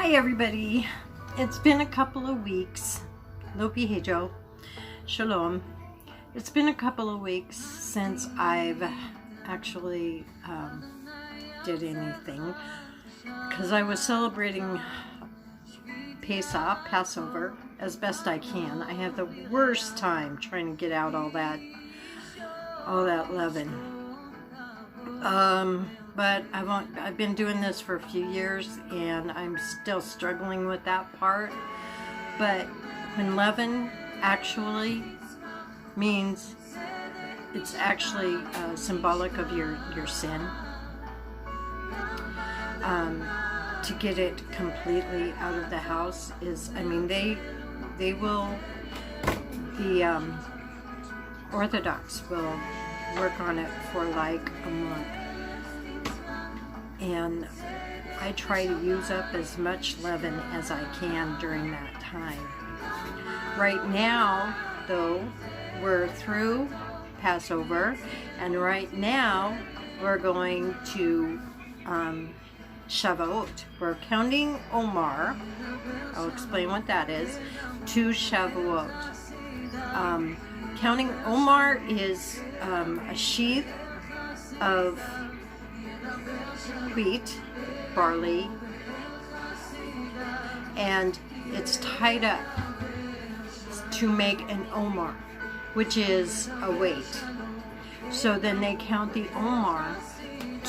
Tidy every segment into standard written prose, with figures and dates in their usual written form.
Hi everybody, it's been a couple of weeks. Lopihejo, Shalom. It's been a couple of weeks since I've actually did anything because I was celebrating Pesach, Passover, as best I can. I have the worst time trying to get out all that leaven. But I've been doing this for a few years and I'm still struggling with that part. But when leaven actually means, it's actually symbolic of your sin. To get it completely out of the house is, I mean, the Orthodox will work on it for like a month. And I try to use up as much leaven as I can during that time. Right now, though, we're through Passover, and right now we're going to Shavuot. We're counting Omar. I'll explain what that is. To Shavuot. Counting Omar is a sheaf of wheat, barley, and it's tied up to make an Omar, which is a weight. So then they count the Omar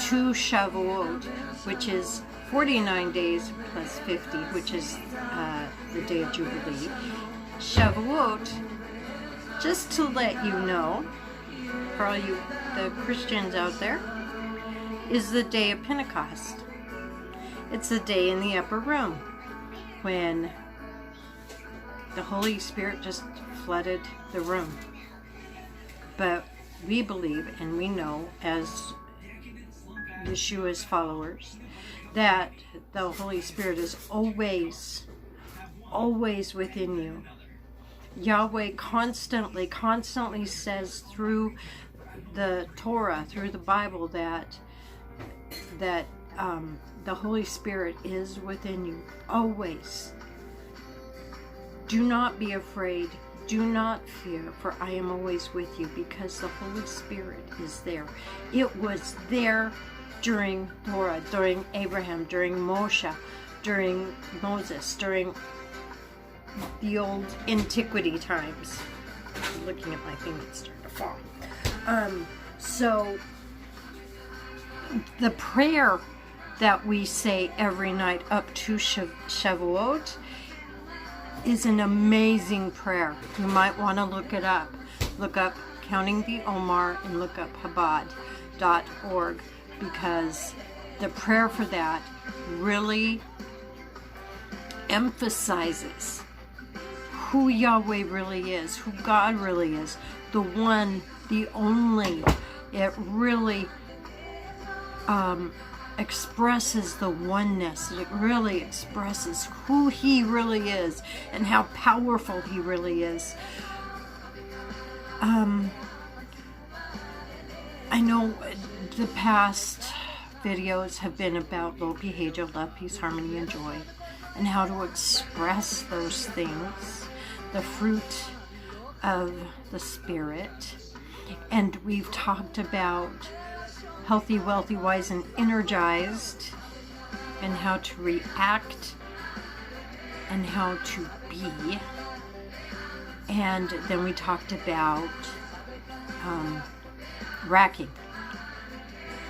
to Shavuot, which is 49 days plus 50, which is the day of Jubilee. Shavuot, just to let you know, for all you the Christians out there, is the day of Pentecost. It's the day in the upper room when the Holy Spirit just flooded the room. But we believe and we know as Yeshua's followers that the Holy Spirit is always within you. Yahweh constantly says through the Torah, through the Bible, that the Holy Spirit is within you always. Do not be afraid. Do not fear, for I am always with you, because the Holy Spirit is there. It was there during Torah, during Abraham, during Moshe, during Moses, during the old antiquity times. I'm looking at my thing that's starting to fall. So the prayer that we say every night up to Shavuot is an amazing prayer. You might want to look it up. Look up Counting the Omar and look up Chabad.org, because the prayer for that really emphasizes who Yahweh really is, who God really is, the one, the only. It really expresses the oneness. It really expresses who He really is and how powerful He really is. I know the past videos have been about Lopihejo, love, peace, harmony, and joy, and how to express those things, the fruit of the Spirit. And we've talked about healthy, wealthy, wise, and energized, and how to react and how to be. And then we talked about racking,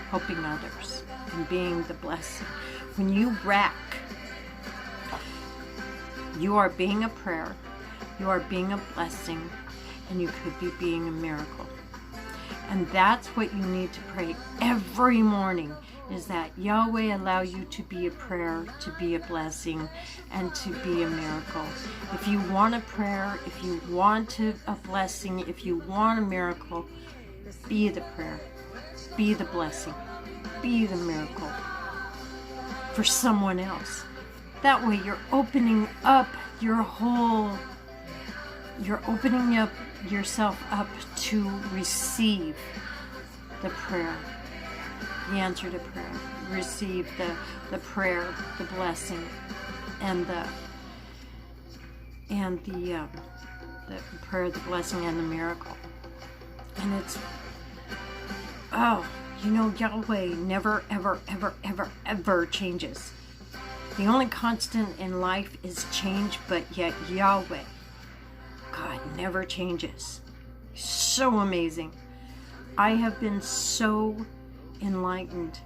helping others, and being the blessing. When you rack, you are being a prayer, you are being a blessing, and you could be being a miracle. And that's what you need to pray every morning, is that Yahweh allow you to be a prayer, to be a blessing, and to be a miracle. If you want a prayer, if you want a blessing, if you want a miracle, be the prayer, be the blessing, be the miracle for someone else. That way you're opening up yourself up to receive the prayer, the answer to prayer, receive the prayer, the blessing, and the prayer, the blessing, and the miracle. And it's, oh, you know, Yahweh never, ever, ever, ever, ever changes. The only constant in life is change, but yet Yahweh, God, never changes. So amazing. I have been so enlightened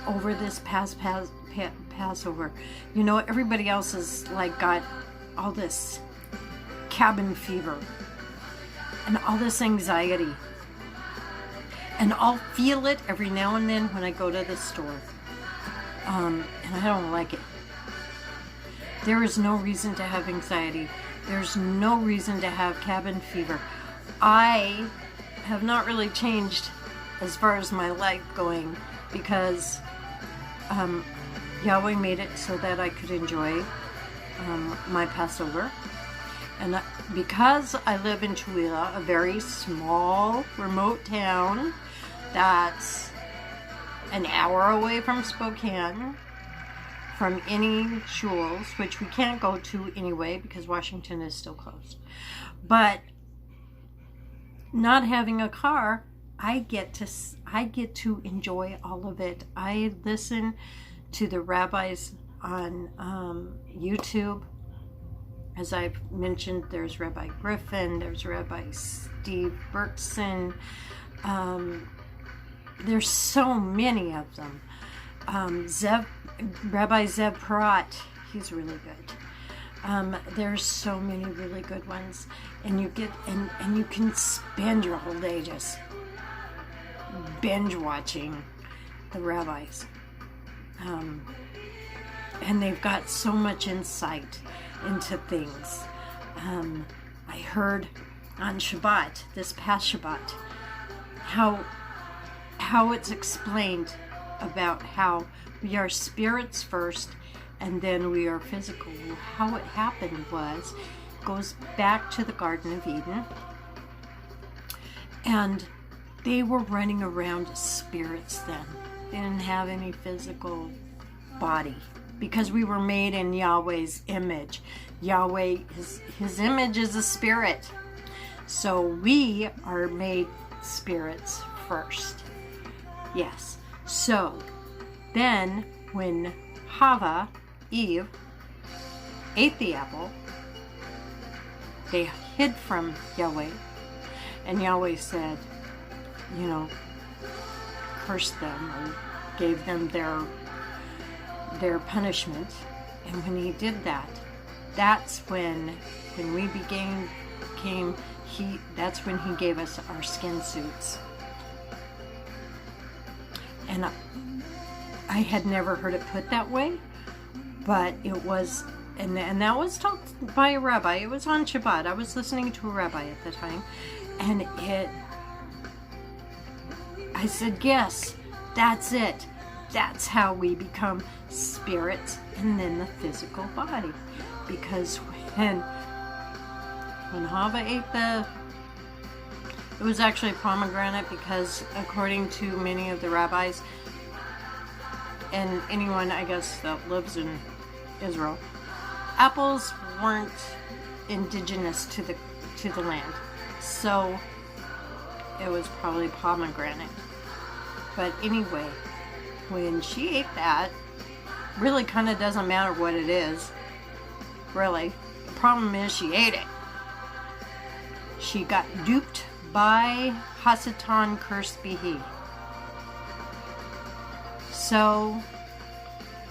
over this Passover. You know, everybody else has like got all this cabin fever and all this anxiety, and I'll feel it every now and then when I go to the store, and I don't like it. There is no reason to have anxiety. There's no reason to have cabin fever. I have not really changed as far as my life going, because Yahweh made it so that I could enjoy my Passover. And because I live in Tooele, a very small, remote town that's an hour away from Spokane, from any shuls, which we can't go to anyway because Washington is still closed. But not having a car, I get to enjoy all of it. I listen to the rabbis on YouTube. As I've mentioned, there's Rabbi Griffin, there's Rabbi Steve Berkson. There's so many of them. Rabbi Zev Parat, he's really good. There's so many really good ones, and you get and you can spend your whole day just binge watching the rabbis, and they've got so much insight into things. I heard on Shabbat, this past Shabbat, how it's explained about how we are spirits first and then we are physical. How it happened goes back to the Garden of Eden, and they were running around as spirits then. They didn't have any physical body, because we were made in Yahweh's image. Yahweh, his image is a spirit. So we are made spirits first. Yes. So then when Eve, ate the apple, they hid from Yahweh. And Yahweh said, you know, cursed them or gave them their punishment. And when he did that, that's when we that's when he gave us our skin suits. And I had never heard it put that way, but it was, and that was talked by a rabbi. It was on Shabbat. I was listening to a rabbi at the time, and I said, yes, that's it. That's how we become spirits and then the physical body. Because when Hava ate it was actually pomegranate, because according to many of the rabbis, and anyone, I guess, that lives in Israel, apples weren't indigenous to the land. So it was probably pomegranate. But anyway, when she ate that, really kind of doesn't matter what it is. Really. The problem is she ate it. She got duped by Hasatan, cursed be he. So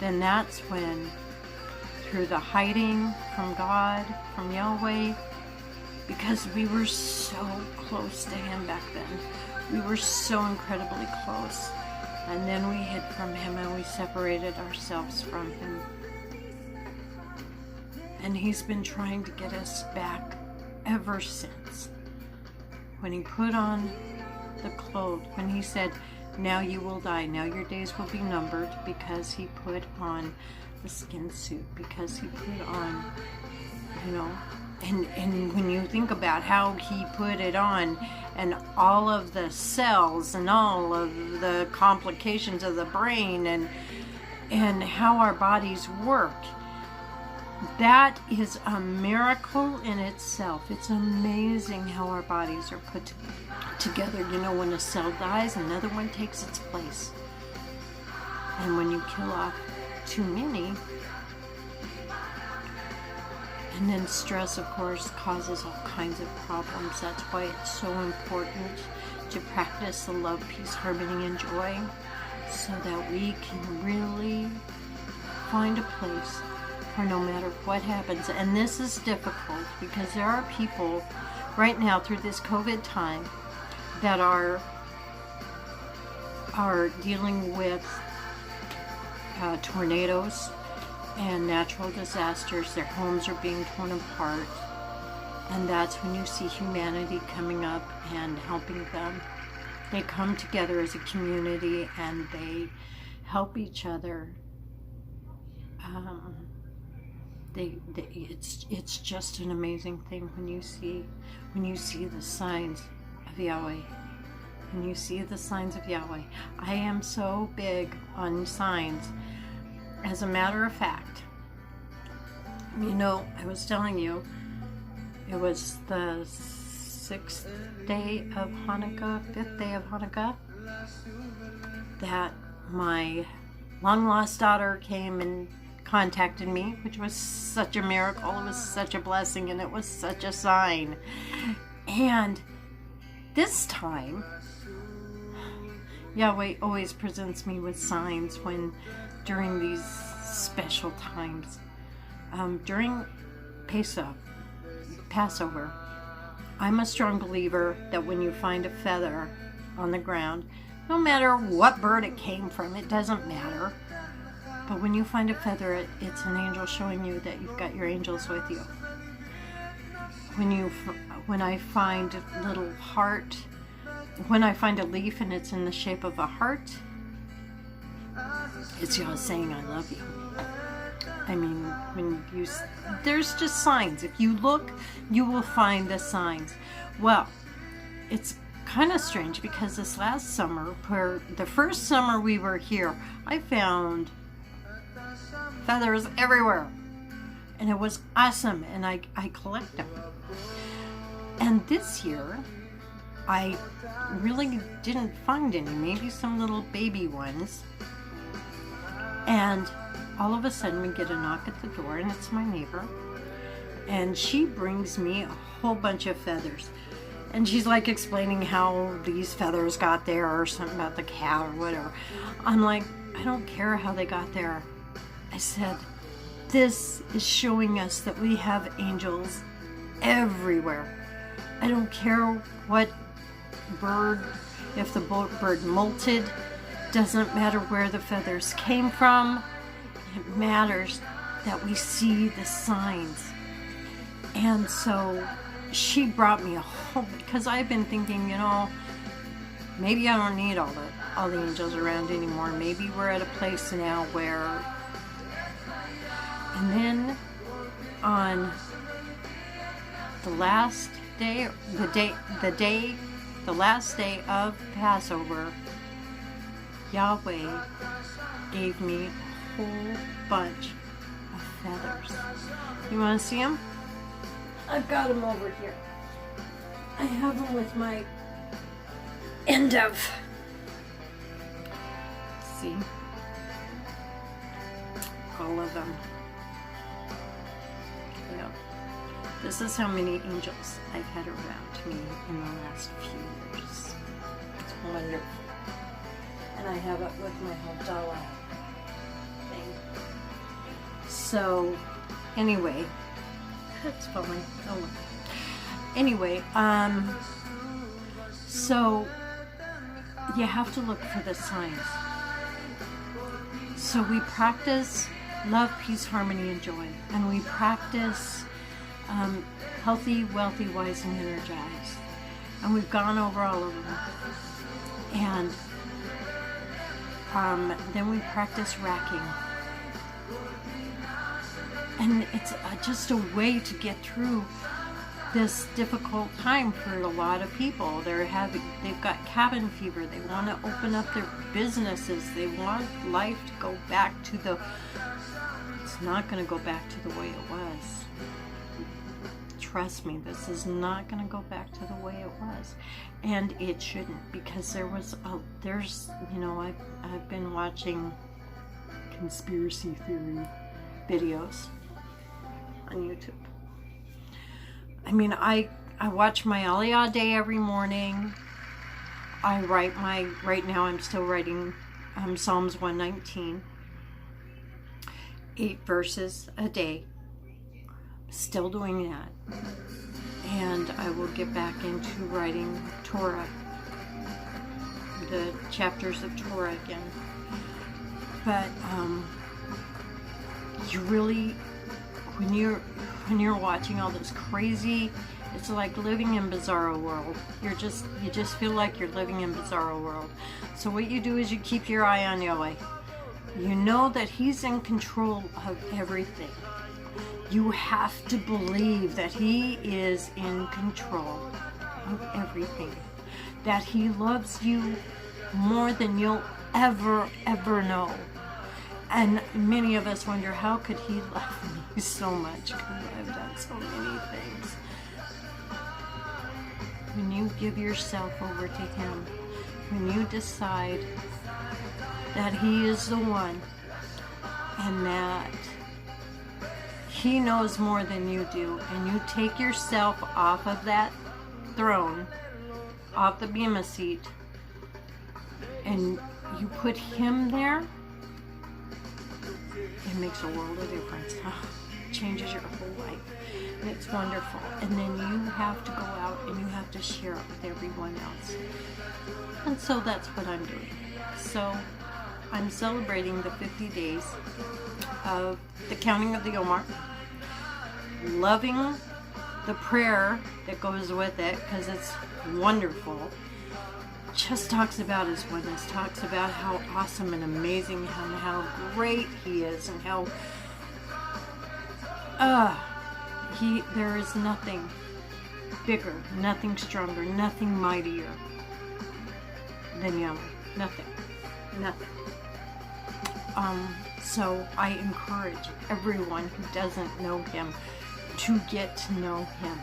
then that's when, through the hiding from God, from Yahweh, because we were so close to him back then. We were so incredibly close. And then we hid from him and we separated ourselves from him. And he's been trying to get us back ever since. When he put on the clothes, when he said, now you will die, now your days will be numbered, because he put on the skin suit, because he put on, you know, and when you think about how he put it on, and all of the cells and all of the complications of the brain, and and how our bodies work. That is a miracle in itself. It's amazing how our bodies are put together. You know, when a cell dies, another one takes its place. And when you kill off too many, and then stress, of course, causes all kinds of problems. That's why it's so important to practice the love, peace, harmony, and joy, so that we can really find a place for no matter what happens. And this is difficult because there are people right now through this COVID time that are dealing with tornadoes and natural disasters. Their homes are being torn apart, and that's when you see humanity coming up and helping them. They come together as a community and they help each other. It's just an amazing thing when you see the signs of Yahweh. When you see the signs of Yahweh. I am so big on signs. As a matter of fact, you know, I was telling you, it was the 6th day of Hanukkah, 5th day of Hanukkah, that my long-lost daughter came and contacted me, which was such a miracle. It was such a blessing, and it was such a sign. And this time, Yahweh always presents me with signs during these special times. During Passover, I'm a strong believer that when you find a feather on the ground, no matter what bird it came from, it doesn't matter. But when you find a feather, it's an angel showing you that you've got your angels with you. When I find a little heart, when I find a leaf and it's in the shape of a heart, it's Yah saying, I love you. I mean, there's just signs. If you look, you will find the signs. Well, it's kind of strange because this last summer, the first summer we were here, I found feathers everywhere. And it was awesome, and I collect them. And this year, I really didn't find any, maybe some little baby ones. And all of a sudden we get a knock at the door, and it's my neighbor. And she brings me a whole bunch of feathers. And she's like explaining how these feathers got there or something about the cow or whatever. I'm like, I don't care how they got there. I said, this is showing us that we have angels everywhere. I don't care what bird, if the bird molted, doesn't matter where the feathers came from. It matters that we see the signs. And so she brought me a whole, because I've been thinking, you know, maybe I don't need all the angels around anymore. Maybe we're at a place now where, and then on the last day, the last day of Passover, Yahweh gave me a whole bunch of feathers. You want to see them? I've got them over here. I have them with my end of. See? All of them. Yeah. This is how many angels I've had around me in the last few years. It's wonderful. And I have it with my Havdalah thing. So, anyway, that's fine. Oh, look. Anyway, so you have to look for the signs. So we practice love, peace, harmony, and joy. And we practice healthy, wealthy, wise, and energized. And we've gone over all of them. And then we practice racking. And it's just a way to get through this difficult time for a lot of people. They've got cabin fever. They want to open up their businesses. They want life to go back to it's not going to go back to the way it was. Trust me, this is not going to go back to the way it was. And it shouldn't, because I've been watching conspiracy theory videos on YouTube. I mean, I watch my Aliyah Day every morning. Right now I'm still writing Psalms 119. 8 verses a day. Still doing that. And I will get back into writing Torah. The chapters of Torah again. But you really, when you're watching all this crazy, it's like living in Bizarro World. You just feel like you're living in Bizarro World. So what you do is you keep your eye on Yahweh. You know that He's in control of everything. You have to believe that He is in control of everything. That He loves you more than you'll ever know. And many of us wonder, how could He love me so much? Because I've done so many things. When you give yourself over to Him, when you decide that He is the one, and that He knows more than you do, and you take yourself off of that throne, off the bema seat, and you put Him there, it makes a world of difference. It changes your whole life, and it's wonderful. And then you have to go out and you have to share it with everyone else. And so that's what I'm doing. So I'm celebrating the 50 days of the counting of the Omer, loving the prayer that goes with it, because it's wonderful. Just talks about His oneness, talks about how awesome and amazing and how great He is, and how there is nothing bigger, nothing stronger, nothing mightier than Yahweh. Nothing. So I encourage everyone who doesn't know Him to get to know Him,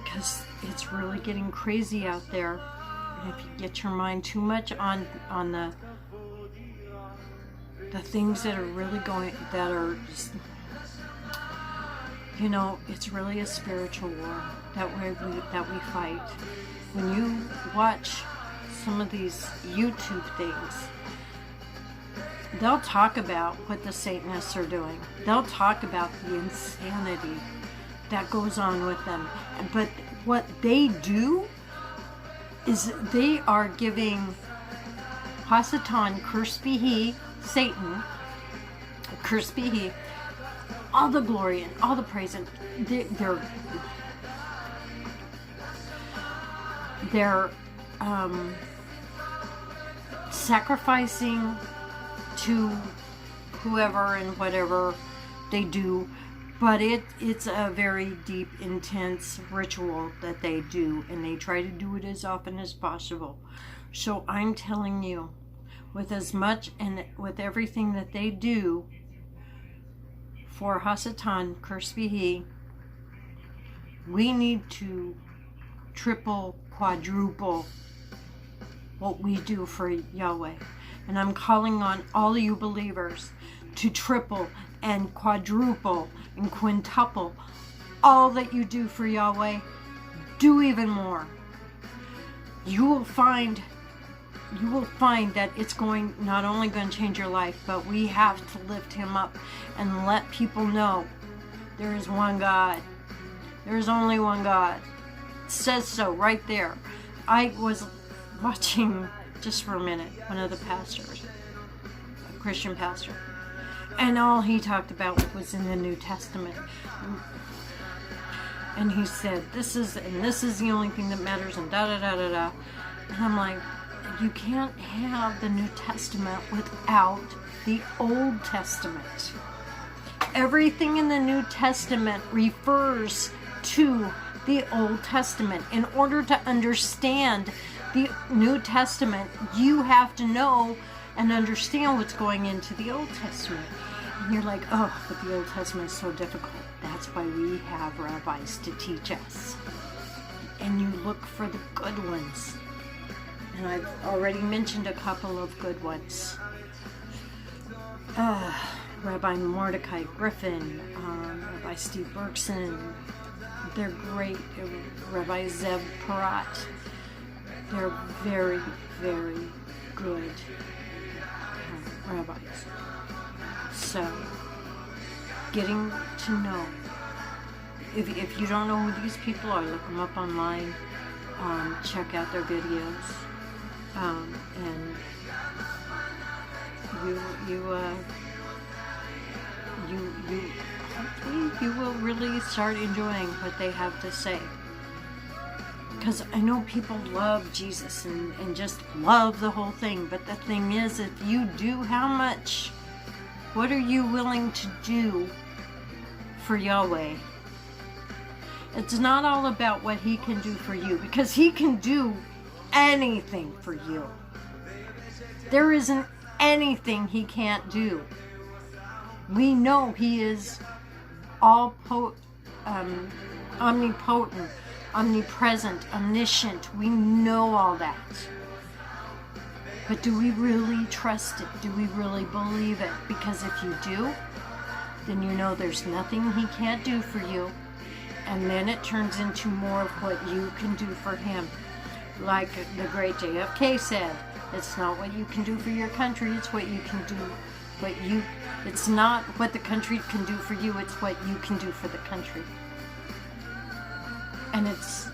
because it's really getting crazy out there. And if you get your mind too much on the things that are really it's really a spiritual war that we fight. When you watch some of these YouTube things, they'll talk about what the Satanists are doing. They'll talk about the insanity that goes on with them. But what they do is they are giving Hasatan, cursed be he, Satan, cursed be he, all the glory and all the praise. And they're sacrificing to whoever and whatever they do, but it's a very deep, intense ritual that they do, and they try to do it as often as possible. So I'm telling you, with as much and with everything that they do for Hasatan, cursed be he, we need to triple, quadruple what we do for Yahweh. And I'm calling on all you believers to triple and quadruple and quintuple all that you do for Yahweh. Do even more. You will find that it's not only going to change your life, but we have to lift Him up and let people know there is one God. There is only one God. It says so right there. I was watching, just for a minute, one of the pastors, a Christian pastor, and all he talked about was in the New Testament. And he said, this is the only thing that matters, and da-da-da-da-da. And I'm like, you can't have the New Testament without the Old Testament. Everything in the New Testament refers to the Old Testament. In order to understand the New Testament, you have to know and understand what's going into the Old Testament. And you're like, oh, but the Old Testament is so difficult. That's why we have rabbis to teach us. And you look for the good ones. And I've already mentioned a couple of good ones. Rabbi Mordecai Griffin, Rabbi Steve Berkson. They're great. Rabbi Zev Porat. They're very, very good rabbis. So, getting to know. If you don't know who these people are, look them up online. Check out their videos. And hopefully you will really start enjoying what they have to say. Because I know people love Jesus and just love the whole thing. But the thing is, if you do, how much? What are you willing to do for Yahweh? It's not all about what He can do for you, because He can do anything for you. There isn't anything He can't do. We know He is omnipotent, omnipresent, omniscient. We know all that. But do we really trust it? Do we really believe it? Because if you do, then you know there's nothing He can't do for you. And then it turns into more of what you can do for Him. Like the great JFK said, it's not what you can do for your country, it's what you can do. It's not what the country can do for you, it's what you can do for the country. And it's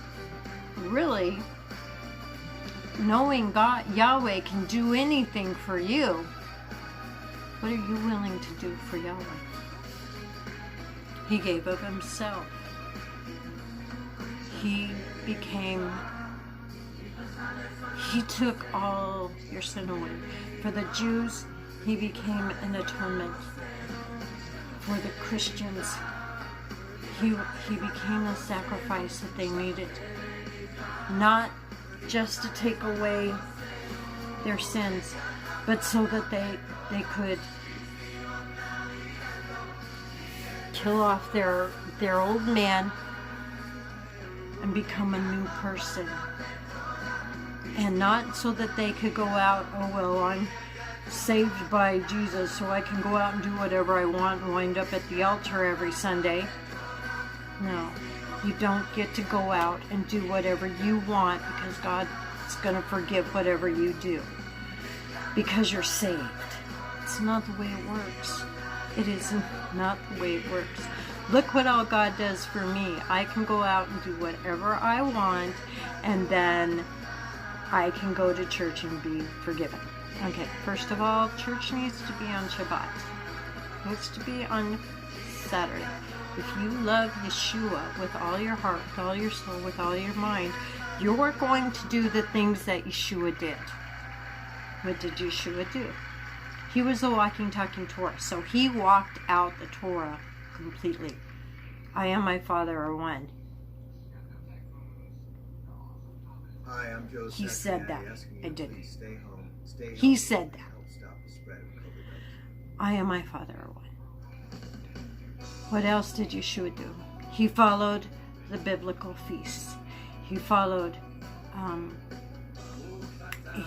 really knowing God, Yahweh can do anything for you. What are you willing to do for Yahweh? He gave of Himself. He took all your sin away. For the Jews, He became an atonement. For the Christians, He became the sacrifice that they needed. Not just to take away their sins, but so that they could kill off their old man and become a new person. And not so that they could go out, oh well, I'm saved by Jesus, so I can go out and do whatever I want and wind up at the altar every Sunday. No, you don't get to go out and do whatever you want, because God is going to forgive whatever you do, because you're saved. It's not the way it works. It is not the way it works. Look what all God does for me. I can go out and do whatever I want, and then I can go to church and be forgiven. Okay, first of all, church needs to be on Shabbat. It needs to be on Saturday. If you love Yeshua with all your heart, with all your soul, with all your mind, you're going to do the things that Yeshua did. What did Yeshua do? He was a walking, talking Torah. So He walked out the Torah completely. I and my Father are one. Hi, I'm Joe. He said that. I didn't. Stay home. He said that. Help stop the spread of COVID-19. I and my Father are one. What else did Yeshua do? He followed the biblical feasts. He followed,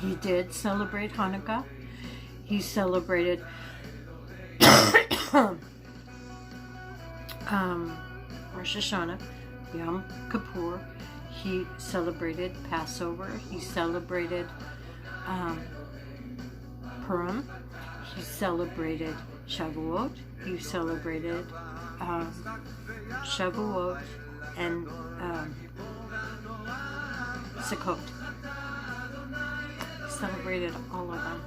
he did celebrate Hanukkah. He celebrated Rosh Hashanah, Yom Kippur. He celebrated Passover. He celebrated Purim. He celebrated Shavuot. He celebrated Shavuot and Sukkot. He celebrated all of them.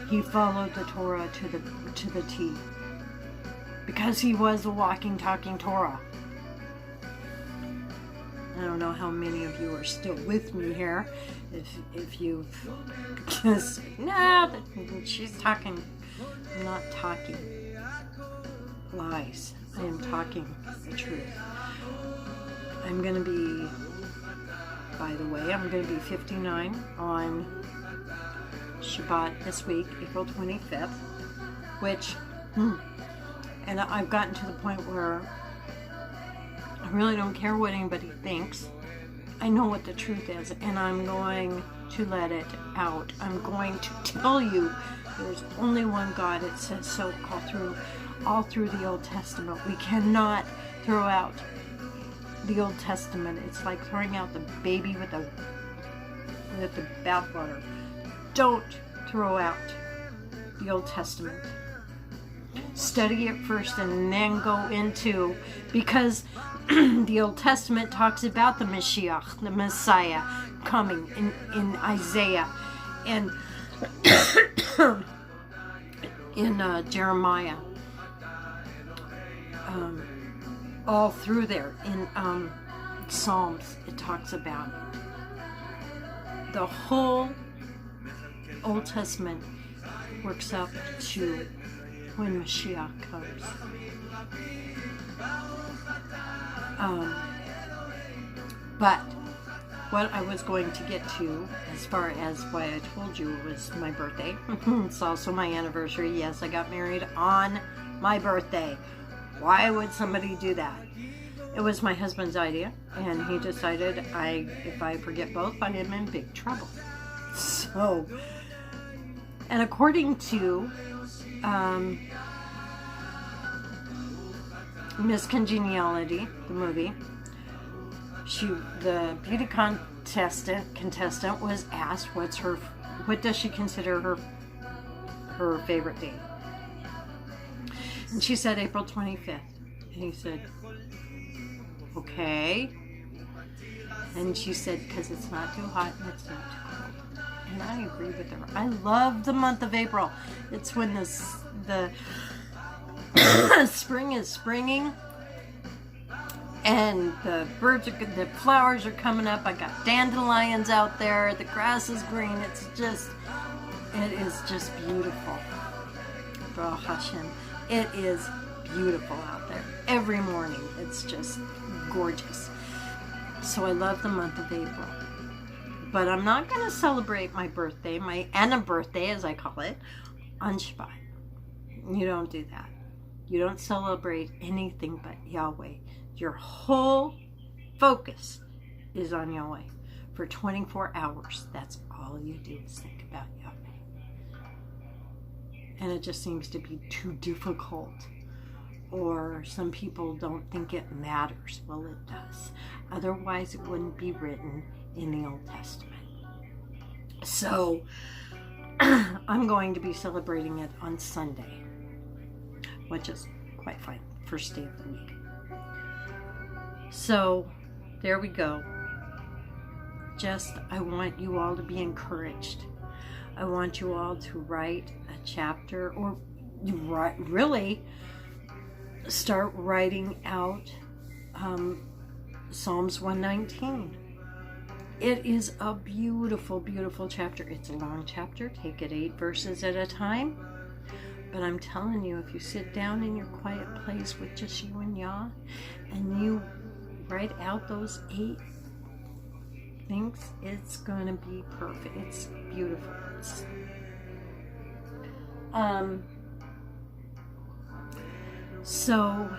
He followed the Torah to the T, because he was a walking, talking Torah. I don't know how many of you are still with me here. If you've just, no, she's talking. I'm not talking. lies. I am talking the truth. I'm going to be, by the way, I'm going to be 59 on Shabbat this week, April 25th, which, and I've gotten to the point where I really don't care what anybody thinks. I know what the truth is, and I'm going to let it out. I'm going to tell you there's only one God. It says so all through the Old Testament. We cannot throw out the Old Testament. It's like throwing out the baby with the bathwater. Don't throw out the Old Testament. Study it first and then go into, because the Old Testament talks about the Mashiach, the Messiah, coming in Isaiah and in Jeremiah, all through there. In Psalms, it talks about the whole Old Testament works up to when Mashiach comes. But what I was going to get to, as far as why I told you it was my birthday, it's also my anniversary. Yes, I got married on my birthday. Why would somebody do that? It was my husband's idea, and he decided if I forget both, I am in big trouble. So, and according to Miss Congeniality, the movie, the beauty contestant was asked what does she consider her favorite day, and she said April 25th, and he said, okay, and she said because it's not too hot and it's not too cold. And I agree with her. I love the month of April. It's when the spring is springing and the flowers are coming up. I got dandelions out there. The grass is green. It is just beautiful. Baruch Hashem. It is beautiful out there. Every morning, it's just gorgeous. So I love the month of April. But I'm not going to celebrate my birthday, my Anna birthday, as I call it, on Shabbat. You don't do that. You don't celebrate anything but Yahweh. Your whole focus is on Yahweh. For 24 hours, that's all you do is think about Yahweh. And it just seems to be too difficult. Or some people don't think it matters. Well, it does. Otherwise, it wouldn't be written in the Old Testament. So I'm going to be celebrating it on Sunday, which is quite fine, first day of the week. So there we go. I want you all to be encouraged. I want you all to write a chapter, or really start writing out Psalms 119. It is a beautiful, beautiful chapter. It's a long chapter. Take it 8 verses at a time. But I'm telling you, if you sit down in your quiet place with just you and Yah, and you write out those 8 things, it's going to be perfect. It's beautiful. So